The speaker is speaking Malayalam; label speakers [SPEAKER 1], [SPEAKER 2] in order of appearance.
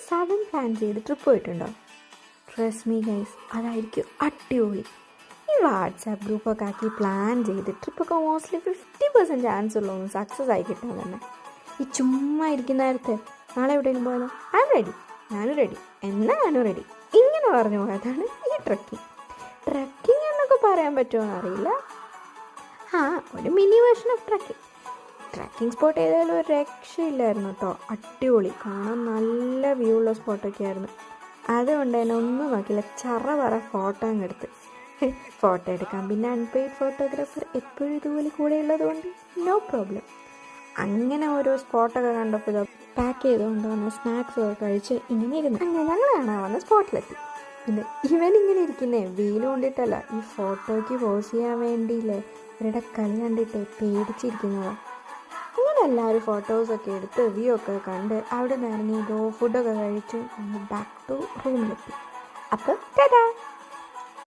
[SPEAKER 1] സഡൻ പ്ലാൻ ചെയ്ത് ട്രിപ്പ് പോയിട്ടുണ്ടോ? ട്രസ്റ്റ് മീ ഗൈസ്, അതായിരിക്കും അടിപൊളി. ഈ വാട്സാപ്പ് ഗ്രൂപ്പൊക്കെ ആക്കി പ്ലാൻ ചെയ്ത് ട്രിപ്പൊക്കെ മോസ്റ്റ്ലി 50% ചാൻസ് ഉള്ളൂ സക്സസ് ആയി കിട്ടാൻ തന്നെ. ഈ ചുമ്മാ ഇരിക്കുന്ന നേരത്തെ നാളെ എവിടെയെങ്കിലും പോയാലോ, ഐ ആം റെഡി, ഞാനും റെഡി, ഞാനും റെഡി, ഇങ്ങനെ പറഞ്ഞു പോയതാണ് ഈ ട്രക്കിംഗ് എന്നൊക്കെ പറയാൻ പറ്റുമോ എന്നറിയില്ല. ഒരു mini version of trekking spot ഏതായാലും ഒരു രക്ഷയില്ലായിരുന്നു കേട്ടോ. അടിപൊളി, കാണാൻ നല്ല വ്യൂ ഉള്ള സ്പോട്ടൊക്കെ ആയിരുന്നു. അതുകൊണ്ട് തന്നെ ഒന്നും നോക്കില്ല, പറ ഫോട്ടോ അങ്ങ് എടുത്ത്. ഫോട്ടോ എടുക്കാം, പിന്നെ അൺപെയ്ഡ് ഫോട്ടോഗ്രാഫർ എപ്പോഴും ഇതുപോലെ കൂടെ ഉള്ളതുകൊണ്ട് നോ പ്രോബ്ലം. അങ്ങനെ ഓരോ സ്പോട്ടൊക്കെ കണ്ടപ്പോൾ പാക്ക് ചെയ്തുകൊണ്ട് വന്ന സ്നാക്സൊക്കെ കഴിച്ച് ഇങ്ങനെ ഇരുന്ന് അങ്ങനെ ഞങ്ങൾ കാണാൻ വന്ന സ്പോട്ടിലെത്തി. പിന്നെ ഇവനിങ്ങനെ ഇരിക്കുന്നേ വെയിൽ കൊണ്ടിട്ടല്ല, ഈ ഫോട്ടോയ്ക്ക് പോസ് ചെയ്യാൻ വേണ്ടിയില്ലേ ഇവരുടെ കളി കണ്ടിട്ട് പേടിച്ചിരിക്കുന്നതാണ്. അങ്ങനെ എല്ലാവരും ഫോട്ടോസൊക്കെ എടുത്ത് വ്യൂ ഒക്കെ കണ്ട് അവിടെ നിന്ന് ഇറങ്ങി ഫുഡൊക്കെ കഴിച്ച് ബാക്ക് ടു റൂമിലെത്തി. അപ്പോൾ ടാറ്റാ.